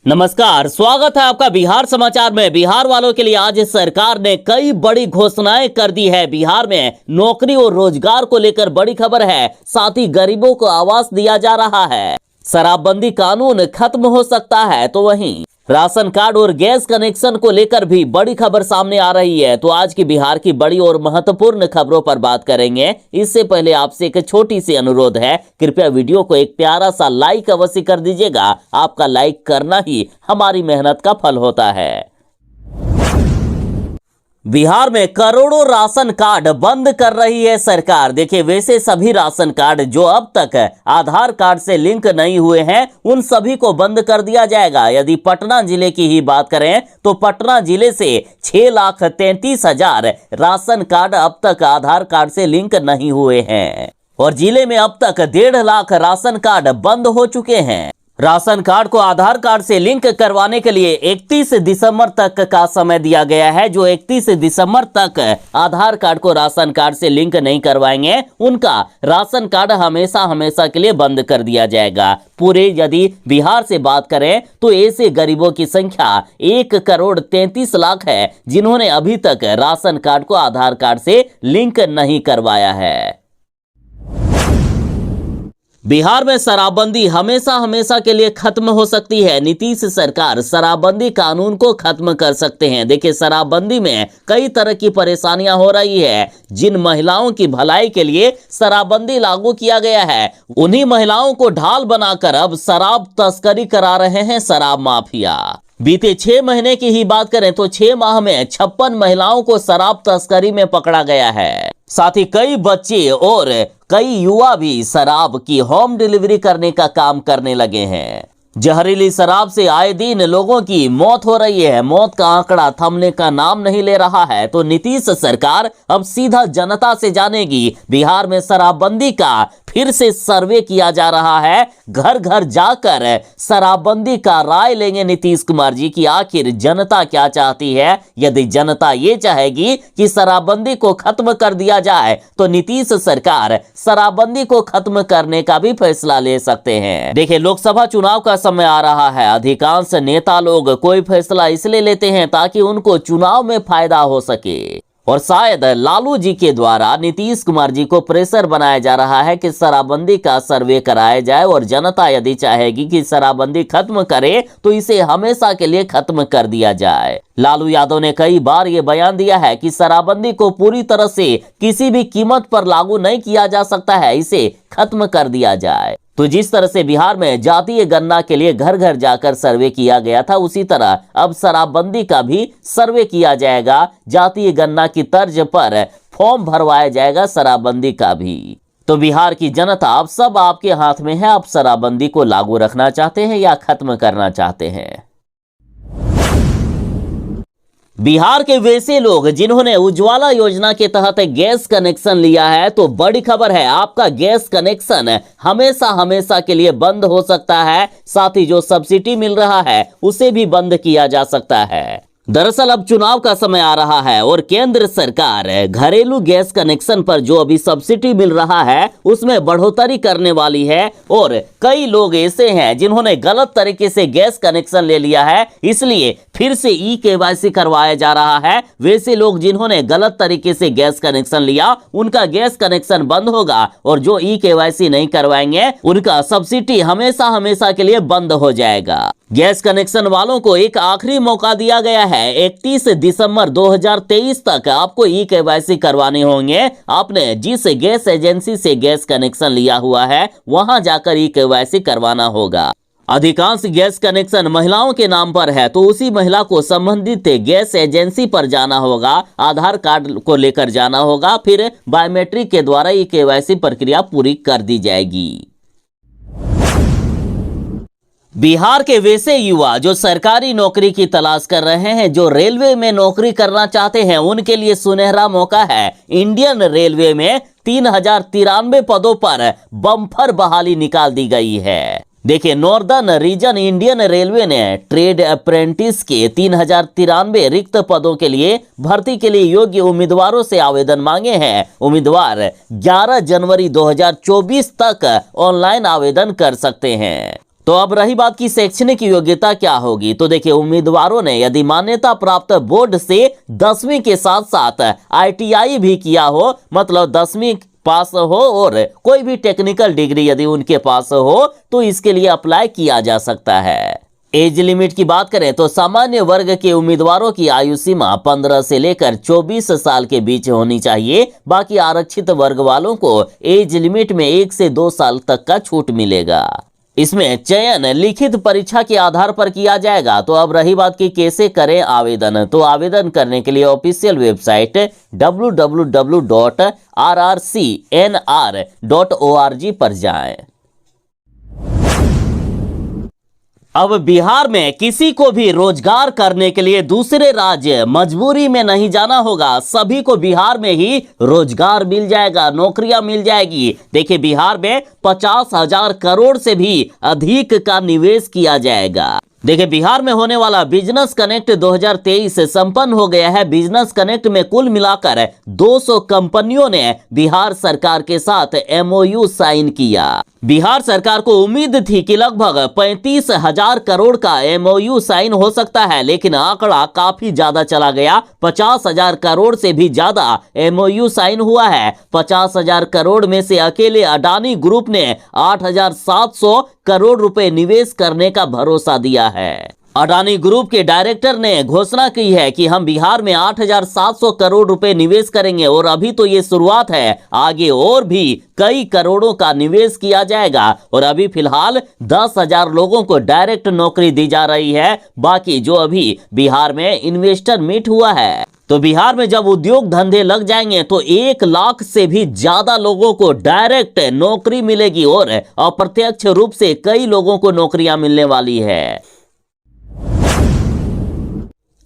नमस्कार, स्वागत है आपका बिहार समाचार में। बिहार वालों के लिए आज सरकार ने कई बड़ी घोषणाएं कर दी है। बिहार में नौकरी और रोजगार को लेकर बड़ी खबर है, साथ ही गरीबों को आवास दिया जा रहा है। शराबबंदी कानून खत्म हो सकता है, तो वहीं राशन कार्ड और गैस कनेक्शन को लेकर भी बड़ी खबर सामने आ रही है। तो आज की बिहार की बड़ी और महत्वपूर्ण खबरों पर बात करेंगे। इससे पहले आपसे एक छोटी सी अनुरोध है, कृपया वीडियो को एक प्यारा सा लाइक अवश्य कर दीजिएगा। आपका लाइक करना ही हमारी मेहनत का फल होता है। बिहार में करोड़ों राशन कार्ड बंद कर रही है सरकार। देखिए, वैसे सभी राशन कार्ड जो अब तक आधार कार्ड से लिंक नहीं हुए हैं, उन सभी को बंद कर दिया जाएगा। यदि पटना जिले की ही बात करें तो पटना जिले से 6,33,000 राशन कार्ड अब तक आधार कार्ड से लिंक नहीं हुए हैं और जिले में अब तक 1.5 लाख राशन कार्ड बंद हो चुके हैं। राशन कार्ड को आधार कार्ड से लिंक करवाने के लिए 31 दिसंबर तक का समय दिया गया है। जो 31 दिसंबर तक आधार कार्ड को राशन कार्ड से लिंक नहीं करवाएंगे, उनका राशन कार्ड हमेशा हमेशा के लिए बंद कर दिया जाएगा। पूरे यदि बिहार से बात करें तो ऐसे गरीबों की संख्या 1,33,00,000 है, जिन्होंने अभी तक राशन कार्ड को आधार कार्ड से लिंक नहीं करवाया है। बिहार में शराबबंदी हमेशा हमेशा के लिए खत्म हो सकती है। नीतीश सरकार शराबबंदी कानून को खत्म कर सकते हैं। देखिए, शराबबंदी में कई तरह की परेशानियां हो रही है। जिन महिलाओं की भलाई के लिए शराबबंदी लागू किया गया है, उन्हीं महिलाओं को ढाल बनाकर अब शराब तस्करी करा रहे हैं शराब माफिया। बीते 6 महीने की ही बात करें तो 6 माह में 56 महिलाओं को शराब तस्करी में पकड़ा गया है। साथ ही कई बच्चे और कई युवा भी शराब की होम डिलीवरी करने का काम करने लगे हैं। जहरीली शराब से आए दिन लोगों की मौत हो रही है। मौत का आंकड़ा थमने का नाम नहीं ले रहा है। तो नीतीश सरकार अब सीधा जनता से जानेगी। बिहार में शराबबंदी का फिर से सर्वे किया जा रहा है। घर घर जाकर शराबबंदी का राय लेंगे नीतीश कुमार जी कि आखिर जनता क्या चाहती है। यदि जनता ये चाहेगी कि शराबबंदी को खत्म कर दिया जाए, तो नीतीश सरकार शराबबंदी को खत्म करने का भी फैसला ले सकते हैं। देखिए, लोकसभा चुनाव का समय आ रहा है। अधिकांश नेता लोग कोई फैसला इसलिए लेते हैं ताकि उनको चुनाव में फायदा हो सके, और शायद लालू जी के द्वारा नीतीश कुमार जी को प्रेशर बनाया जा रहा है कि शराबबंदी का सर्वे कराया जाए, और जनता यदि चाहेगी कि शराबबंदी खत्म करे तो इसे हमेशा के लिए खत्म कर दिया जाए। लालू यादव ने कई बार ये बयान दिया है कि शराबबंदी को पूरी तरह से किसी भी कीमत पर लागू नहीं किया जा सकता है, इसे खत्म कर दिया जाए। तो जिस तरह से बिहार में जातीय गणना के लिए घर घर जाकर सर्वे किया गया था, उसी तरह अब शराबबंदी का भी सर्वे किया जाएगा। जातीय गणना की तर्ज पर फॉर्म भरवाया जाएगा शराबबंदी का भी। तो बिहार की जनता अब सब आपके हाथ में है। आप शराबबंदी को लागू रखना चाहते हैं या खत्म करना चाहते हैं? बिहार के वैसे लोग जिन्होंने उज्ज्वला योजना के तहत गैस कनेक्शन लिया है, तो बड़ी खबर है, आपका गैस कनेक्शन हमेशा हमेशा के लिए बंद हो सकता है। साथ ही जो सब्सिडी मिल रहा है उसे भी बंद किया जा सकता है। दरअसल अब चुनाव का समय आ रहा है और केंद्र सरकार घरेलू गैस कनेक्शन पर जो अभी सब्सिडी मिल रहा है उसमें बढ़ोतरी करने वाली है। और कई लोग ऐसे हैं जिन्होंने गलत तरीके से गैस कनेक्शन ले लिया है, इसलिए फिर से ई-केवाईसी करवाया जा रहा है। वैसे लोग जिन्होंने गलत तरीके से गैस कनेक्शन लिया, उनका गैस कनेक्शन बंद होगा, और जो ई-केवाईसी नहीं करवाएंगे उनका सब्सिडी हमेशा हमेशा के लिए बंद हो जाएगा। गैस कनेक्शन वालों को एक आखिरी मौका दिया गया है। 31 दिसंबर 2023 तक आपको ई-केवाईसी करवाने होंगे। आपने जिस गैस एजेंसी से गैस कनेक्शन लिया हुआ है, वहां जाकर ई-केवाईसी करवाना होगा। अधिकांश गैस कनेक्शन महिलाओं के नाम पर है, तो उसी महिला को संबंधित गैस एजेंसी पर जाना होगा, आधार कार्ड को लेकर जाना होगा, फिर बायोमेट्रिक के द्वारा ई-केवाईसी प्रक्रिया पूरी कर दी जाएगी। बिहार के वैसे युवा जो सरकारी नौकरी की तलाश कर रहे हैं, जो रेलवे में नौकरी करना चाहते हैं, उनके लिए सुनहरा मौका है। इंडियन रेलवे में 3,093 पदों पर बम्पर बहाली निकाल दी गई है। देखिए, नॉर्दर्न रीजन इंडियन रेलवे ने ट्रेड अप्रेंटिस के 3,093 रिक्त पदों के लिए भर्ती के लिए योग्य उम्मीदवारों से आवेदन मांगे हैं। उम्मीदवार 11 जनवरी 2024 तक ऑनलाइन आवेदन कर सकते हैं। तो अब रही बात की शैक्षणिक योग्यता क्या होगी, तो देखिए उम्मीदवारों ने यदि मान्यता प्राप्त बोर्ड से 10वीं के साथ साथ ITI भी किया हो, मतलब 10वीं पास हो और कोई भी टेक्निकल डिग्री यदि उनके पास हो तो इसके लिए अप्लाई किया जा सकता है। एज लिमिट की बात करें तो सामान्य वर्ग के उम्मीदवारों की आयु सीमा 15 से लेकर 24 साल के बीच होनी चाहिए। बाकी आरक्षित वर्ग वालों को एज लिमिट में 1 से 2 साल तक का छूट मिलेगा। इसमें चयन लिखित परीक्षा के आधार पर किया जाएगा। तो अब रही बात की कैसे करें आवेदन, तो आवेदन करने के लिए ऑफिशियल वेबसाइट www.rrcnr.org पर जाएं। अब बिहार में किसी को भी रोजगार करने के लिए दूसरे राज्य मजबूरी में नहीं जाना होगा। सभी को बिहार में ही रोजगार मिल जाएगा, नौकरियां मिल जाएगी। देखिए बिहार में 50,000 करोड़ से भी अधिक का निवेश किया जाएगा। देखिए बिहार में होने वाला बिजनेस कनेक्ट 2023 संपन्न हो गया है। बिजनेस कनेक्ट में कुल मिलाकर 200 कंपनियों ने बिहार सरकार के साथ MOU साइन किया। बिहार सरकार को उम्मीद थी कि लगभग 35,000 करोड़ का MOU साइन हो सकता है, लेकिन आंकड़ा काफी ज्यादा चला गया। 50,000 करोड़ से भी ज्यादा MOU साइन हुआ है। 50,000 करोड़ में से अकेले अडानी ग्रुप ने 8,700 करोड़ रुपए निवेश करने का भरोसा दिया है। अडानी ग्रुप के डायरेक्टर ने घोषणा की है कि हम बिहार में 8,700 करोड़ रुपए निवेश करेंगे और अभी तो ये शुरुआत है, आगे और भी कई करोड़ों का निवेश किया जाएगा। और अभी फिलहाल 10,000 लोगों को डायरेक्ट नौकरी दी जा रही है। बाकी जो अभी बिहार में इन्वेस्टर मीट हुआ है, तो बिहार में जब उद्योग धंधे लग जाएंगे तो 1 लाख से भी ज्यादा लोगों को डायरेक्ट नौकरी मिलेगी और अप्रत्यक्ष रूप से कई लोगों को नौकरियां मिलने वाली है।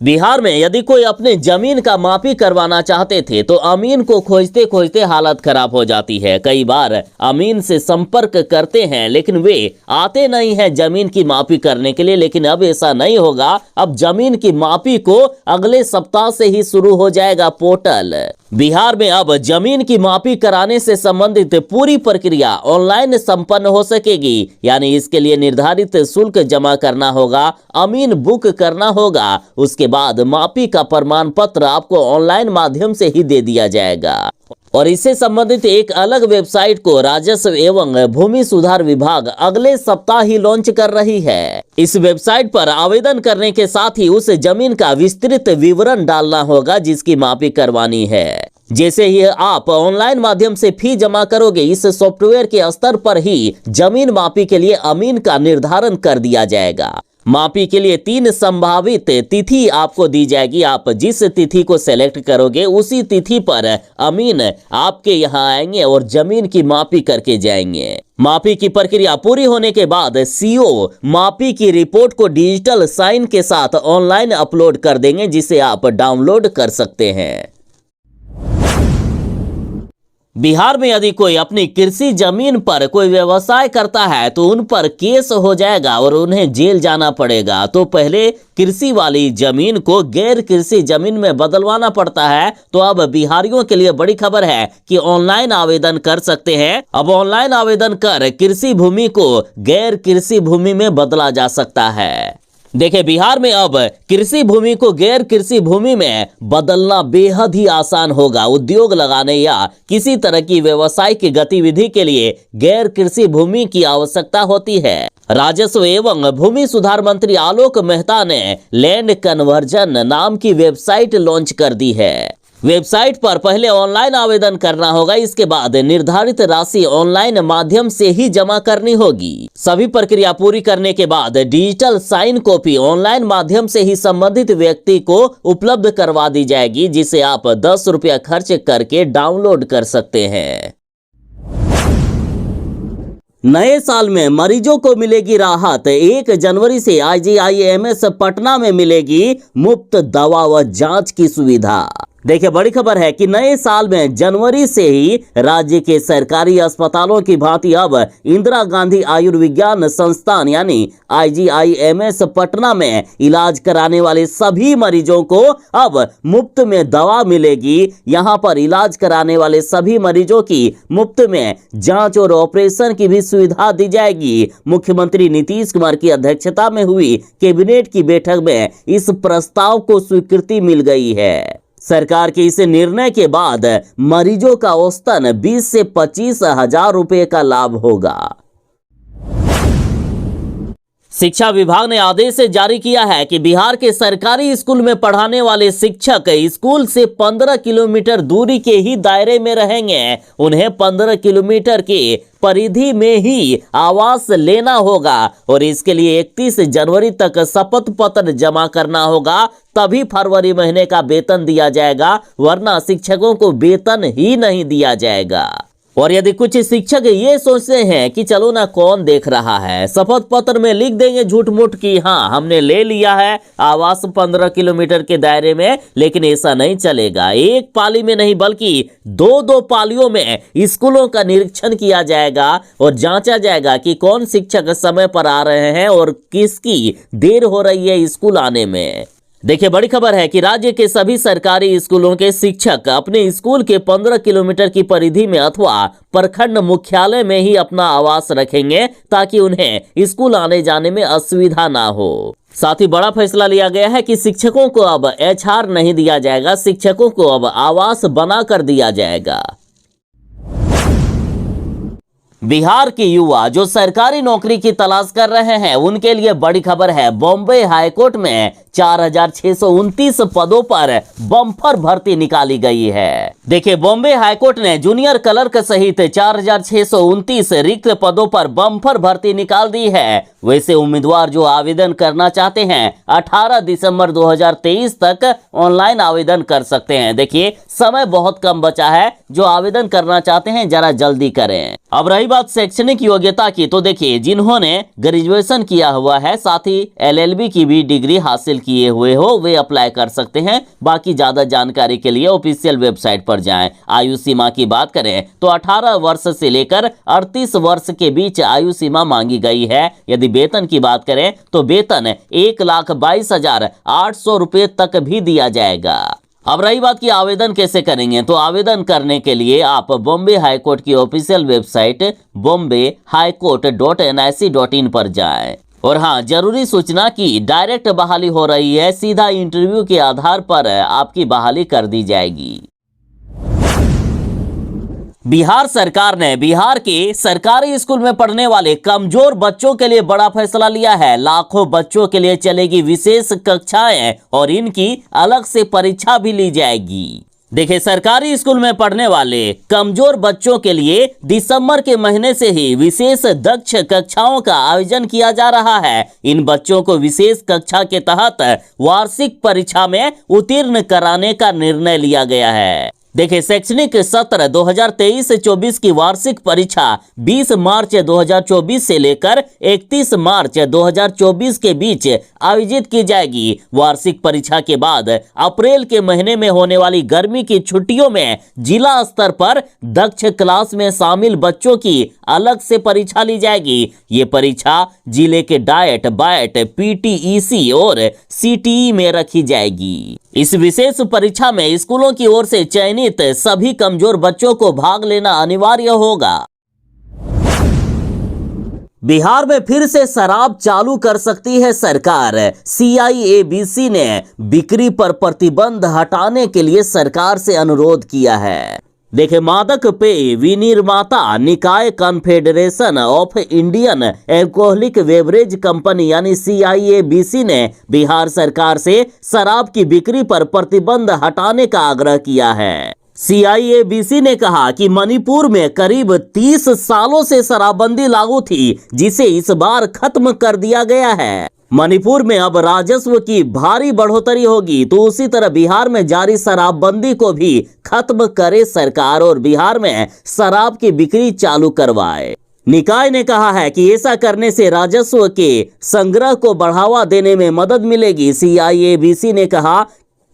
बिहार में यदि कोई अपने जमीन का मापी करवाना चाहते थे तो अमीन को खोजते खोजते हालत खराब हो जाती है। कई बार अमीन से संपर्क करते हैं लेकिन वे आते नहीं हैं जमीन की मापी करने के लिए। लेकिन अब ऐसा नहीं होगा, अब जमीन की मापी को अगले सप्ताह से ही शुरू हो जाएगा पोर्टल। बिहार में अब जमीन की मापी कराने से संबंधित पूरी प्रक्रिया ऑनलाइन संपन्न हो सकेगी। यानी इसके लिए निर्धारित शुल्क जमा करना होगा, अमीन बुक करना होगा, उसके बाद मापी का प्रमाण पत्र आपको ऑनलाइन माध्यम से ही दे दिया जाएगा। और इससे संबंधित एक अलग वेबसाइट को राजस्व एवं भूमि सुधार विभाग अगले सप्ताह ही लॉन्च कर रही है। इस वेबसाइट पर आवेदन करने के साथ ही उस जमीन का विस्तृत विवरण डालना होगा जिसकी मापी करवानी है। जैसे ही आप ऑनलाइन माध्यम से फी जमा करोगे, इस सॉफ्टवेयर के स्तर पर ही जमीन मापी के लिए अमीन का निर्धारण कर दिया जाएगा। मापी के लिए 3 संभावित तिथि आपको दी जाएगी। आप जिस तिथि को सेलेक्ट करोगे उसी तिथि पर अमीन आपके यहाँ आएंगे और जमीन की मापी करके जाएंगे। मापी की प्रक्रिया पूरी होने के बाद CO मापी की रिपोर्ट को डिजिटल साइन के साथ ऑनलाइन अपलोड कर देंगे, जिसे आप डाउनलोड कर सकते हैं। बिहार में यदि कोई अपनी कृषि जमीन पर कोई व्यवसाय करता है तो उन पर केस हो जाएगा और उन्हें जेल जाना पड़ेगा। तो पहले कृषि वाली जमीन को गैर कृषि जमीन में बदलवाना पड़ता है। तो अब बिहारियों के लिए बड़ी खबर है कि ऑनलाइन आवेदन कर सकते हैं। अब ऑनलाइन आवेदन कर कृषि भूमि को गैर कृषि भूमि में बदला जा सकता है। देखिए बिहार में अब कृषि भूमि को गैर कृषि भूमि में बदलना बेहद ही आसान होगा। उद्योग लगाने या किसी तरह की व्यवसायिक गतिविधि के लिए गैर कृषि भूमि की आवश्यकता होती है। राजस्व एवं भूमि सुधार मंत्री आलोक मेहता ने लैंड कन्वर्जन नाम की वेबसाइट लॉन्च कर दी है। वेबसाइट पर पहले ऑनलाइन आवेदन करना होगा, इसके बाद निर्धारित राशि ऑनलाइन माध्यम से ही जमा करनी होगी। सभी प्रक्रिया पूरी करने के बाद डिजिटल साइन कॉपी ऑनलाइन माध्यम से ही संबंधित व्यक्ति को उपलब्ध करवा दी जाएगी, जिसे आप 10 रुपया खर्च करके डाउनलोड कर सकते हैं। नए साल में मरीजों को मिलेगी राहत। 1 जनवरी से IGIMS पटना में मिलेगी मुफ्त दवा व जांच की सुविधा। देखिए बड़ी खबर है कि नए साल में जनवरी से ही राज्य के सरकारी अस्पतालों की भांति अब इंदिरा गांधी आयुर्विज्ञान संस्थान यानी IGIMS पटना में इलाज कराने वाले सभी मरीजों को अब मुफ्त में दवा मिलेगी। यहां पर इलाज कराने वाले सभी मरीजों की मुफ्त में जांच और ऑपरेशन की भी सुविधा दी जाएगी। मुख्यमंत्री नीतीश कुमार की अध्यक्षता में हुई कैबिनेट की बैठक में इस प्रस्ताव को स्वीकृति मिल गई है। सरकार के इस निर्णय के बाद मरीजों का औसतन 20 से 25 हजार रुपए का लाभ होगा। शिक्षा विभाग ने आदेश जारी किया है कि बिहार के सरकारी स्कूल में पढ़ाने वाले शिक्षक स्कूल से 15 किलोमीटर दूरी के ही दायरे में रहेंगे। उन्हें 15 किलोमीटर के परिधि में ही आवास लेना होगा और इसके लिए 31 जनवरी तक शपथ पत्र जमा करना होगा, तभी फरवरी महीने का वेतन दिया जाएगा, वरना शिक्षकों को वेतन ही नहीं दिया जाएगा। और यदि कुछ शिक्षक ये सोचते हैं कि चलो ना कौन देख रहा है, शपथ पत्र में लिख देंगे झूठ मूठ कि हाँ हमने ले लिया है आवास 15 किलोमीटर के दायरे में, लेकिन ऐसा नहीं चलेगा। एक पाली में नहीं बल्कि दो पालियों में स्कूलों का निरीक्षण किया जाएगा और जांचा जाएगा कि कौन शिक्षक समय पर आ रहे हैं और किसकी देर हो रही है स्कूल आने में। देखिए बड़ी खबर है कि राज्य के सभी सरकारी स्कूलों के शिक्षक अपने स्कूल के 15 किलोमीटर की परिधि में अथवा प्रखंड मुख्यालय में ही अपना आवास रखेंगे ताकि उन्हें स्कूल आने जाने में असुविधा ना हो। साथ ही बड़ा फैसला लिया गया है कि शिक्षकों को अब HR नहीं दिया जाएगा, शिक्षकों को अब आवास बना कर दिया जाएगा। बिहार के युवा जो सरकारी नौकरी की तलाश कर रहे हैं उनके लिए बड़ी खबर है। बॉम्बे हाईकोर्ट में 4629 पदों पर बम्पर भर्ती निकाली गई है। देखिए बॉम्बे हाईकोर्ट ने जूनियर क्लर्क सहित 4629 रिक्त पदों पर बम्पर भर्ती निकाल दी है। वैसे उम्मीदवार जो आवेदन करना चाहते हैं 18 दिसंबर 2023 तक ऑनलाइन आवेदन कर सकते हैं। देखिए समय बहुत कम बचा है, जो आवेदन करना चाहते हैं जरा जल्दी करें। अब रही बात शैक्षणिक योग्यता की, तो देखिए जिन्होंने ग्रेजुएशन किया हुआ है साथ ही LLB की भी डिग्री हासिल किए हुए हो वे अप्लाई कर सकते हैं। बाकी ज्यादा जानकारी के लिए ऑफिशियल वेबसाइट पर जाएं। आयु सीमा की बात करें तो 18 वर्ष से लेकर 38 वर्ष के बीच आयु सीमा मांगी गई है। यदि वेतन की बात करें तो वेतन 1,22,800 रुपए तक भी दिया जाएगा। अब रही बात कि आवेदन कैसे करेंगे, तो आवेदन करने के लिए आप बॉम्बे हाईकोर्ट की ऑफिशियल वेबसाइट bombayhighcourt.nic.in पर जाएं। और हाँ, जरूरी सूचना की डायरेक्ट बहाली हो रही है, सीधा इंटरव्यू के आधार पर आपकी बहाली कर दी जाएगी। बिहार सरकार ने बिहार के सरकारी स्कूल में पढ़ने वाले कमजोर बच्चों के लिए बड़ा फैसला लिया है। लाखों बच्चों के लिए चलेगी विशेष कक्षाएं और इनकी अलग से परीक्षा भी ली जाएगी। देखिए सरकारी स्कूल में पढ़ने वाले कमजोर बच्चों के लिए दिसंबर के महीने से ही विशेष दक्ष कक्षाओं का आयोजन किया जा रहा है। इन बच्चों को विशेष कक्षा के तहत वार्षिक परीक्षा में उत्तीर्ण कराने का निर्णय लिया गया है। देखिए शैक्षणिक सत्र 2023-24 की वार्षिक परीक्षा 20 मार्च 2024 से लेकर 31 मार्च 2024 के बीच आयोजित की जाएगी। वार्षिक परीक्षा के बाद अप्रैल के महीने में होने वाली गर्मी की छुट्टियों में जिला स्तर पर दक्ष क्लास में शामिल बच्चों की अलग से परीक्षा ली जाएगी। ये परीक्षा जिले के डाइट, बाइट, PTEC और CTE में रखी जाएगी। इस विशेष परीक्षा में स्कूलों की ओर से चयनित सभी कमजोर बच्चों को भाग लेना अनिवार्य होगा। बिहार में फिर से शराब चालू कर सकती है सरकार। CIABC ने बिक्री पर प्रतिबंध हटाने के लिए सरकार से अनुरोध किया है। देखिए मादक पेय विनिर्माता निकाय confederation of Indian alcoholic beverage company यानी CIABC ने बिहार सरकार से शराब की बिक्री पर प्रतिबंध हटाने का आग्रह किया है। CIABC ने कहा कि मणिपुर में करीब 30 सालों से शराबबंदी लागू थी, जिसे इस बार खत्म कर दिया गया है। मणिपुर में अब राजस्व की भारी बढ़ोतरी होगी, तो उसी तरह बिहार में जारी शराबबंदी को भी खत्म करे सरकार और बिहार में शराब की बिक्री चालू करवाए। निकाय ने कहा है कि ऐसा करने से राजस्व के संग्रह को बढ़ावा देने में मदद मिलेगी। CIABC ने कहा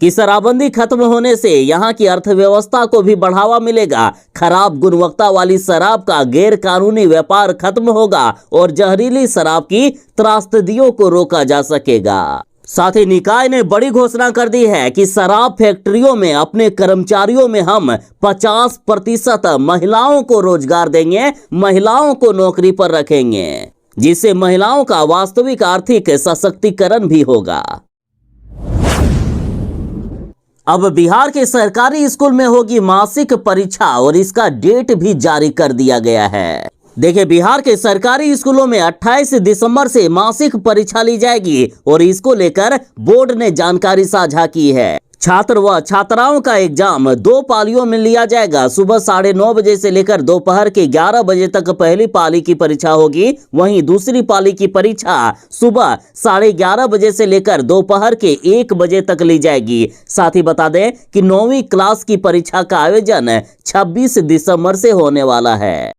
कि शराबबंदी खत्म होने से यहाँ की अर्थव्यवस्था को भी बढ़ावा मिलेगा, खराब गुणवत्ता वाली शराब का गैर कानूनी व्यापार खत्म होगा और जहरीली शराब की त्रासदियों को रोका जा सकेगा। साथ ही निकाय ने बड़ी घोषणा कर दी है कि शराब फैक्ट्रियों में अपने कर्मचारियों में हम 50% महिलाओं को रोजगार देंगे, महिलाओं को नौकरी पर रखेंगे, जिससे महिलाओं का वास्तविक आर्थिक सशक्तिकरण भी होगा। अब बिहार के सरकारी स्कूल में होगी मासिक परीक्षा और इसका डेट भी जारी कर दिया गया है। देखिए, बिहार के सरकारी स्कूलों में 28 दिसंबर से मासिक परीक्षा ली जाएगी और इसको लेकर बोर्ड ने जानकारी साझा की है। छात्र व छात्राओं का एग्जाम 2 पालियों में लिया जाएगा। सुबह 9:30 बजे से लेकर दोपहर के 11 बजे तक पहली पाली की परीक्षा होगी, वहीं दूसरी पाली की परीक्षा सुबह 11:30 बजे से लेकर दोपहर के 1 बजे तक ली जाएगी। साथ ही बता दें कि 9वीं क्लास की परीक्षा का आयोजन 26 दिसंबर से होने वाला है।